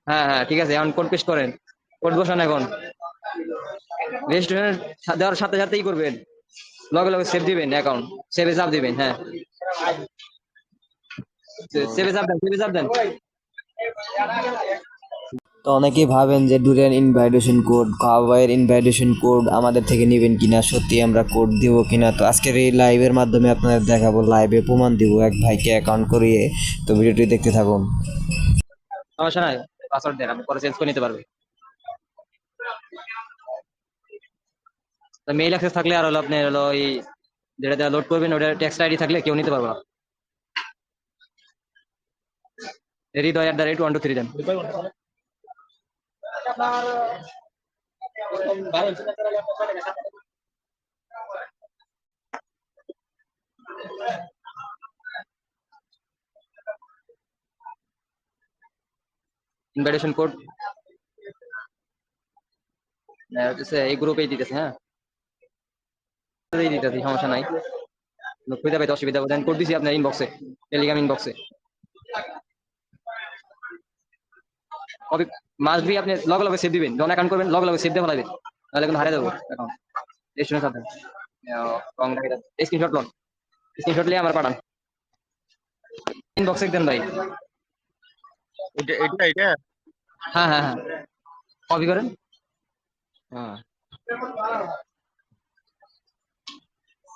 হ্যাঁ হ্যাঁ ঠিক আছে, এখন কোড পেস্ট করেন। কোড বসান এখন। রেজিস্ট্রেশন দেওয়ার সাথে সাথেই করবেন, লগে লগে সেভ দিবেন অ্যাকাউন্ট। সেভে চাপ দিবেন, হ্যাঁ। সেভে চাপ দেন, সেভে চাপ দেন। তো অনেকেই ভাবেন যে ডুরেন ইনভাইটেশন কোড, কাওয়াইয়ের ইনভাইটেশন কোড আমাদের থেকে নেবেন কিনা, সত্যি আমরা কোড দিব কিনা। তো আজকের এই লাইভের মাধ্যমে আপনাদের দেখাবো, লাইভে প্রমাণ দিব এক ভাইকে অ্যাকাউন্ট করিয়ে। তো ভিডিওটি দেখতে থাকুন। সমস্যা নাই, পাসওয়ার্ড দেন, আপনি পরে চেঞ্জ করে নিতে পারবেন। মেইল অ্যাক্সেস থাকলে আর হলো আপনি হলো এই যেটা লোড করবেন ওটা টেক্সট আইডি থাকলে কেউ নিতে পারবে না। হৃদয়@123 দেন। ইনভাইটেশন কোড হচ্ছে এই গ্রুপেই দিতেছে, হ্যাঁ দিতেছি, সমস্যা নাই। খুঁজে পাইতে অসুবিধা দেন, কোড দিছি আপনার ইনবক্সে, টেলিগ্রাম ইনবক্সে। কপি মাস্ট বি, আপনি লগে লগে সেভ দিবেন, যখন অ্যাকাউন্ট করবেন লগে লগে সেভ দিয়ে ফেলাবেন, নাহলে কিন্তু হারিয়ে যাবো অ্যাকাউন্ট। রেজিস্ট্রেশন সাথে রং দেখে স্ক্রিনশট লোন, স্ক্রিনশট নিয়ে আমার পাঠান, ইনবক্সে দেন ভাই। এটা হ্যাঁ হ্যাঁ হ্যাঁ, কপি করেন। হ্যাঁ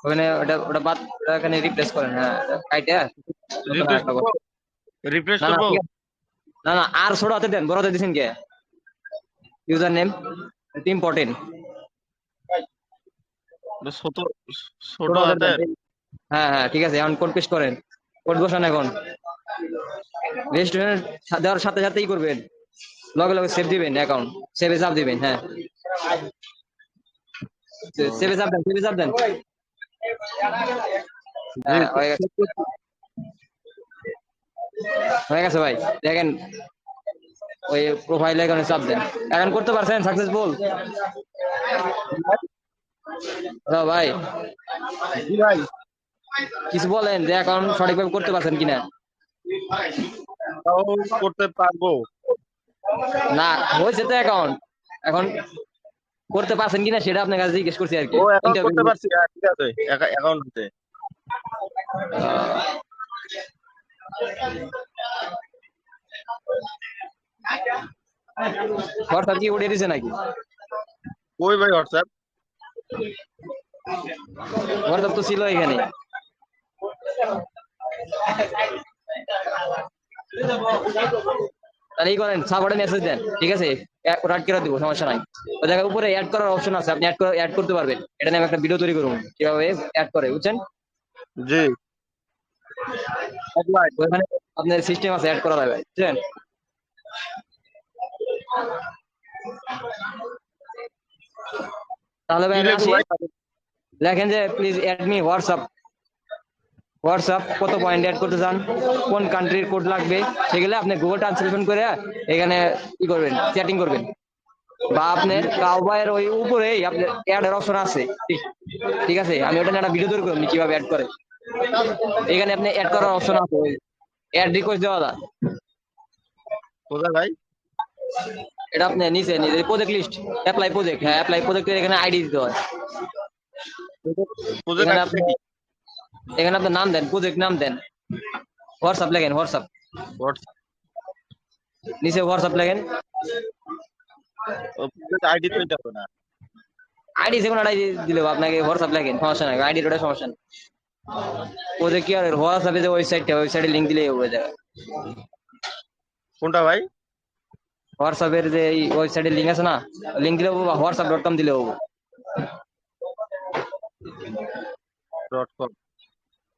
ওখানে ওটা ওটা বাদ, ওটা এখানে রিপ্লেস করেন, হ্যাঁ কাইটে নতুন রিফ্রেশ আরেকটা করবো, করেন। রিফ্রেশ না না করবো। ঠিক আছে, না না আর ছোট হাতে দেন, বড় হাতে দিছেন কে? ইউজার নেম ইম্পর্টেন্ট, ছোট ছোট ছোট হাতে দেন। হাতের। হ্যাঁ হ্যাঁ ঠিক আছে, এখন কোড পেস্ট করেন। কোড বসান এখন। রেজিস্ট্রেশন দেওয়ার সাথে সাথেই করবেন, লগে লগে সেভ দিবেন অ্যাকাউন্ট। সেভে চাপ দিবেন, হ্যাঁ। সেভে চাপ দেন, সেভে চাপ দেন। জি, হ্যাঁ হয়ে গেছে, হয়ে গেছে ভাই। দেখেন ওই প্রোফাইলে এখানে চাপ দেন, এখন করতে পারছেন সাকসেসফুল। হ্যালো ভাই, জি ভাই, কিছু বলেন যে অ্যাকাউন্ট সঠিকভাবে করতে পারছেন কিনা। তাও করতে পারবো। না হয়েছে তো অ্যাকাউন্ট, এখন করতে পারছেন কিনা সেটা আপনার কাছে জিজ্ঞেস করছি আর কি, ও অ্যাকাউন্ট করতে ইন্টারভিউ। পারছি, হ্যাঁ, ঠিক আছে। অ্যাকাউন্ট হচ্ছে। হোয়াটসঅ্যাপ কি উঠিয়ে দিছে নাকি? কই ভাই হোয়াটসঅ্যাপ? হোয়াটসঅ্যাপ তো ছিল এখানে। তাহলে এই করেন, সাপোর্টে মেসেজ দেন, ঠিক আছে? ওটা অ্যাড করে দিব, সমস্যা নাই। ওই জায়গায় উপরে অ্যাড করার অপশন আছে, আপনি অ্যাড করতে পারবেন। এটা নিয়ে আমি একটা ভিডিও তৈরি করুন কিভাবে অ্যাড করে, বুঝছেন? জি, অফলাইন। ওইখানে আপনার সিস্টেম আছে অ্যাড করা যাবে, বুঝছেন? তাহলে ভাই কি আমি লেখবো আসি। ভাই? লেখেন যে please add me WhatsApp. WhatsApp কত পয়েন্ট অ্যাড করতে চান, কোন কান্ট্রির কোড লাগবে, সেগুলো আপনি গুগল ট্রান্সলেশন করে এখানে ই করবেন, চ্যাটিং করবেন। বা আপনার কাউবয়ের ওই উপরেই আপনার অ্যাড এর অপশন আছে, ঠিক আছে? আমি ওটা নিয়ে একটা ভিডিও তৈরি করব কিভাবে অ্যাড করে। এখানে আপনি অ্যাড করার অপশন আছে, অ্যাড রিকোয়েস্ট দেওয়া যায়। কোথায় ভাই? এটা আপনি নিচে নিচে প্রজেক্ট লিস্ট, অ্যাপ্লাই প্রজেক্ট, হ্যাঁ অ্যাপ্লাই প্রজেক্টের এখানে আইডি দিতে হয়। প্রজেক্ট এখানে আইডিটা আপনি, কি? এখানে আপনার নাম দেন, প্রজেক্ট নাম দেন, হোয়াটসঅ্যাপ লেখেন, হোয়াটসঅ্যাপ। হোয়াটসঅ্যাপ। নিচে হোয়াটসঅ্যাপ লেখেন। প্রজেক্ট আইডি তো এটা হবে না। আইডি যে কোনো আইডি দিলেও আপনাকে হোয়াটসঅ্যাপ লেখেন, সমস্যা নাই, আইডির ওটা সমস্যা নেই। প্রজেক্ট কি আর হোয়াটসঅ্যাপে যে ওয়েবসাইটটা, ওয়েবসাইটে লিঙ্ক দিলেই হয়ে যাবে। কোনটা ভাই? হোয়াটসঅ্যাপের যে এই ওয়েবসাইটের লিঙ্ক আছে না, লিঙ্ক দিলে হবো, বা হোয়াটসঅ্যাপ.com দিলে হবো। .com।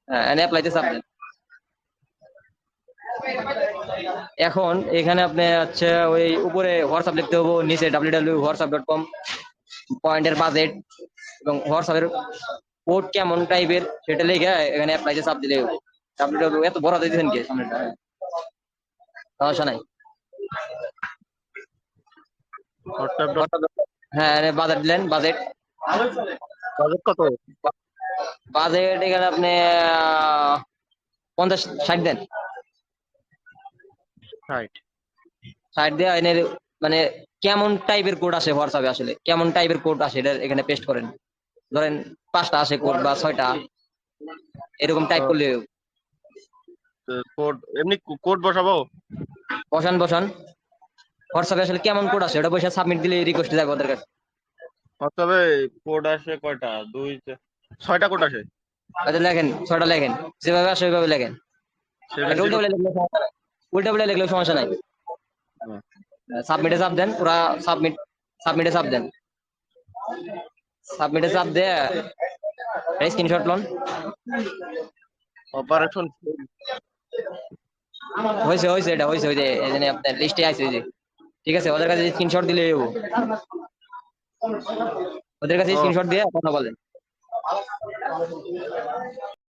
হ্যাঁ এনে অ্যাপ্লাইতে চাপ দেন। এখন এখানে আপনি হচ্ছে ওই উপরে হোয়াটসঅ্যাপ লিখতে হবো, নিচে www.whatsapp.com, পয়েন্টের বাজেট এবং হোয়াটসঅ্যাপের কোড কেমন টাইপের সেটা লিখে এখানে অ্যাপ্লাইতে চাপ দিলে হবো। www এত বড় দিয়েছেন কি সামনেটা, হ্যাঁ, সমস্যা নাই। হোয়াটসঅ্যাপ হ্যাঁ বাজেট দিলেন, বাজেট। বাজেট কত? বাজেট এখানে আপনি 50-60 দেন। 60। সাইড দিয়ে এনে মানে কেমন টাইপের কোড আসে হোয়াটসঅ্যাপে, আসলে কেমন টাইপের কোড আসে এটা এখানে পেস্ট করেন। ধরেন 5টা আসে কোড বা 6টা, এরকম টাইপ করলে কোড এমনি কোড বসাবো? বসান বসান। হোয়াটসঅ্যাপে আসলে কেমন কোড আসে ওটা বসে সাবমিট দিলে রিকোয়েস্ট যাবে ওদের কাছে। হোয়াটসঅ্যাপে কোড আসে কয়টা? 6টা কোড আসে। আচ্ছা লেখেন, 6টা লেখেন, যেভাবে আসে ওইভাবে লেখেন। 7 উল্টা 0। পাল্টা লিখলে সমস্যা নাই, উল্টা পাল্টা লিখলে সমস্যা নাই। সাবমিটে চাপ দেন, পুরা সাবমিটে চাপ দেন, সাবমিটে চাপ দিয়ে স্ক্রিনশট লন। অপারেশন হয়েছে হয়েছে, এটা হয়েছে, ওই যে এই জন্য আপনার লিস্টে আছে ওই যে। ঠিক আছে, ওদের কাছে স্ক্রিনশট দিলে হবো। ওদের কাছে ও স্ক্রিনশট দিয়ে কথা বলেন।